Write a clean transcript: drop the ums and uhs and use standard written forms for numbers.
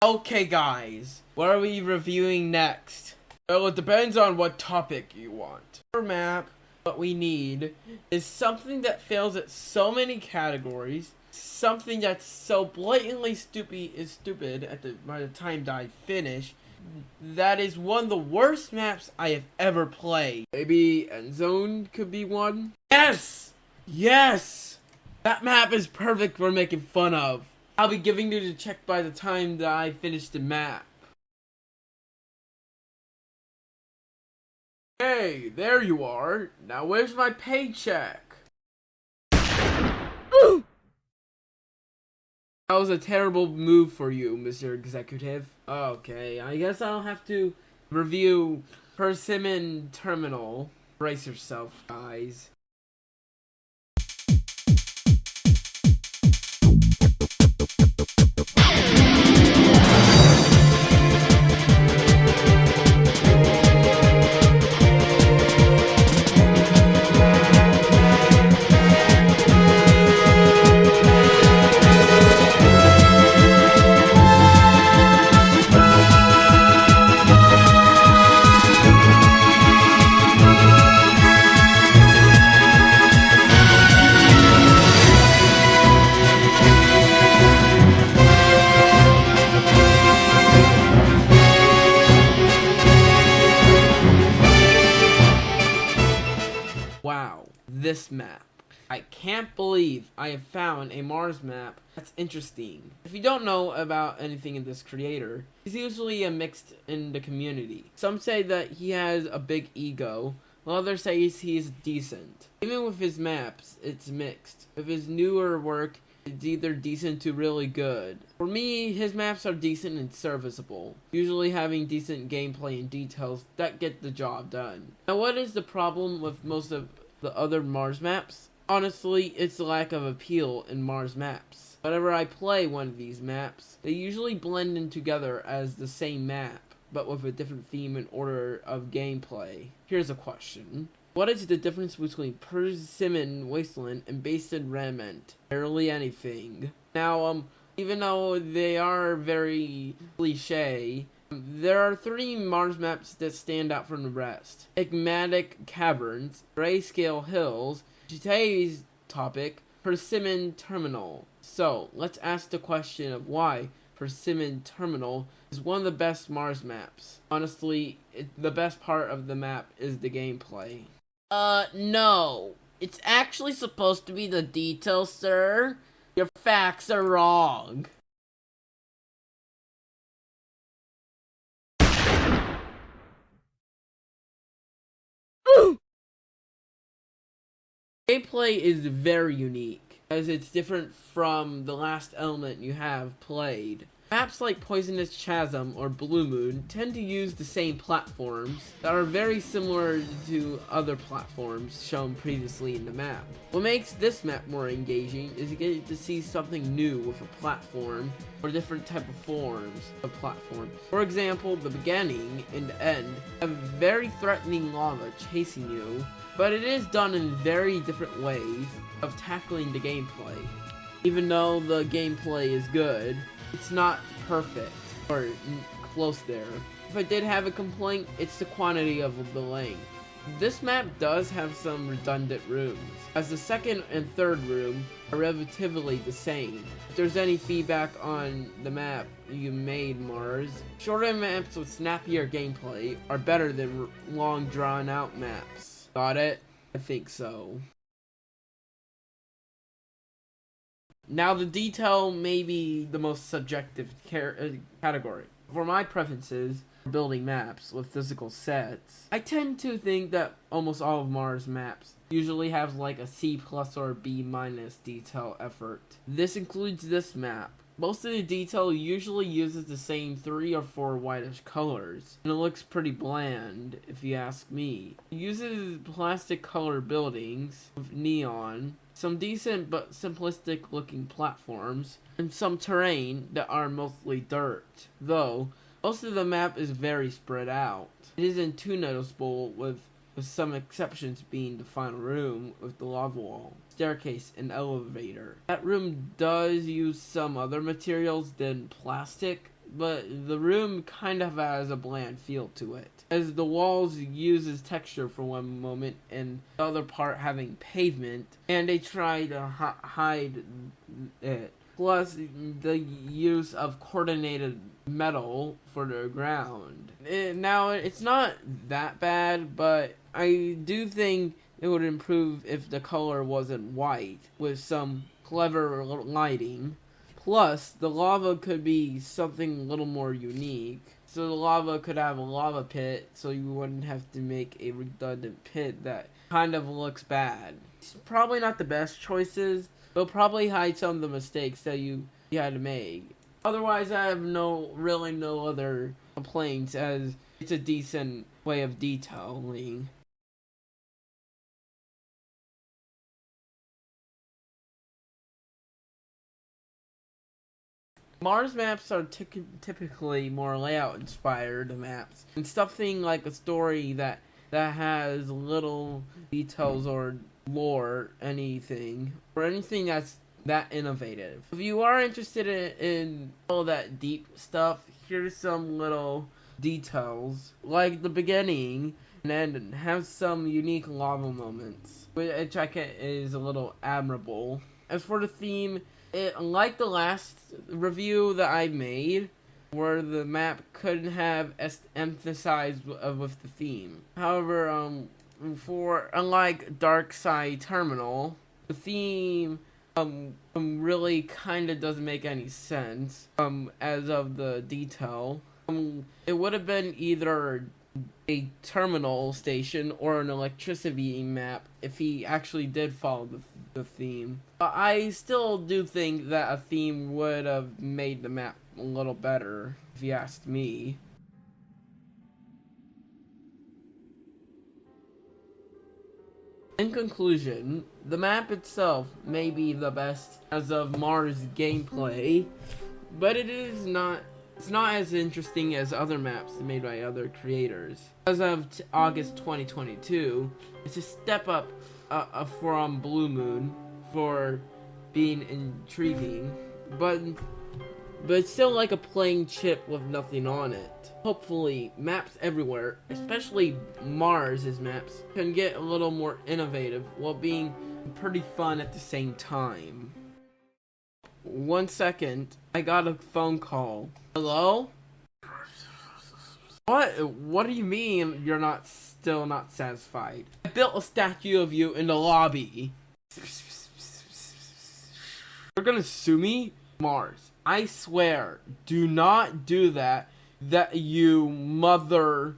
Okay guys, what are we reviewing next? Well, it depends on what topic you want. For map, what we need is something that fails at so many categories, something that's so blatantly stupid by the time that I finish, that is one of the worst maps I have ever played. Maybe End Zone could be one? Yes! Yes! That map is perfect for making fun of. I'll be giving you the check by the time that I finish the map. Hey, there you are. Now where's my paycheck? That was a terrible move for you, Mr. Executive. Okay, I guess I'll have to review Persimmon Terminal. Brace yourself, guys. Wow, this map. I can't believe I have found a Mars map that's interesting. If you don't know about anything in this creator, he's usually a mixed in the community. Some say that he has a big ego, while others say he's decent. Even with his maps, it's mixed. With his newer work, it's either decent to really good. For me, his maps are decent and serviceable, usually having decent gameplay and details that get the job done. Now, what is the problem with most of the other Mars maps? Honestly, it's the lack of appeal in Mars maps. Whenever I play one of these maps, they usually blend in together as the same map, but with a different theme and order of gameplay. Here's a question. What is the difference between Persimmon Wasteland and Basin Remnant? Barely anything. Now, even though they are very cliche, there are 3 Mars maps that stand out from the rest. Enigmatic Caverns, Grayscale Hills, today's topic, Persimmon Terminal. So, let's ask the question of why Persimmon Terminal is one of the best Mars maps. Honestly, the best part of the map is the gameplay. No. It's actually supposed to be the details, sir. Your facts are wrong. Gameplay is very unique, as it's different from the last element you have played. Maps like Poisonous Chasm or Blue Moon tend to use the same platforms that are very similar to other platforms shown previously in the map. What makes this map more engaging is you get to see something new with a platform or different type of forms of platform. For example, the beginning and the end have very threatening lava chasing you, but it is done in very different ways of tackling the gameplay. Even though the gameplay is good, it's not perfect, or close there. If I did have a complaint, it's the quantity of the length. This map does have some redundant rooms, as the second and third room are relatively the same. If there's any feedback on the map you made, Mars, shorter maps with snappier gameplay are better than long drawn out maps. Got it? I think so. Now, the detail may be the most subjective category. For my preferences for building maps with physical sets, I tend to think that almost all of Mars maps usually have like a C+ or B- detail effort. This includes this map. Most of the detail usually uses the same 3 or 4 whitish colors, and it looks pretty bland, if you ask me. It uses plastic color buildings with neon, some decent but simplistic looking platforms, and some terrain that are mostly dirt, though most of the map is very spread out. It isn't too noticeable, with some exceptions being the final room with the lava wall, staircase, and elevator. That room does use some other materials than plastic, but the room kind of has a bland feel to it, as the walls uses texture for one moment and the other part having pavement, and they try to hide it. Plus, the use of coordinated metal for the ground. Now, it's not that bad, but I do think it would improve if the color wasn't white, with some clever lighting. Plus, the lava could be something a little more unique. So the lava could have a lava pit, so you wouldn't have to make a redundant pit that kind of looks bad. It's probably not the best choices. They'll probably hide some of the mistakes that you had to make. Otherwise, I have no other complaints, as it's a decent way of detailing. Mars maps are typically more layout inspired maps, and something like a story that has little details or lore, anything that's that innovative. If you are interested in all that deep stuff, here's some little details, like the beginning and end have some unique lava moments, which I think is a little admirable. As for the theme, like the last review that I made, where the map couldn't have emphasized with the theme. However, unlike Dark Side Terminal, the theme really kind of doesn't make any sense as of the detail. It would have been either a terminal station or an electricity map if he actually did follow the theme. I still do think that a theme would have made the map a little better, if you asked me. In conclusion, the map itself may be the best as of Mars gameplay, but it's not as interesting as other maps made by other creators. As of August 2022, it's a step up from Blue Moon for being intriguing, but it's still like a plain chip with nothing on it. Hopefully, maps everywhere, especially Mars's maps, can get a little more innovative while being pretty fun at the same time. 1 second, I got a phone call. Hello? What do you mean you're still not satisfied? I built a statue of you in the lobby. You're gonna sue me? Mars, I swear, do not do that, you mother...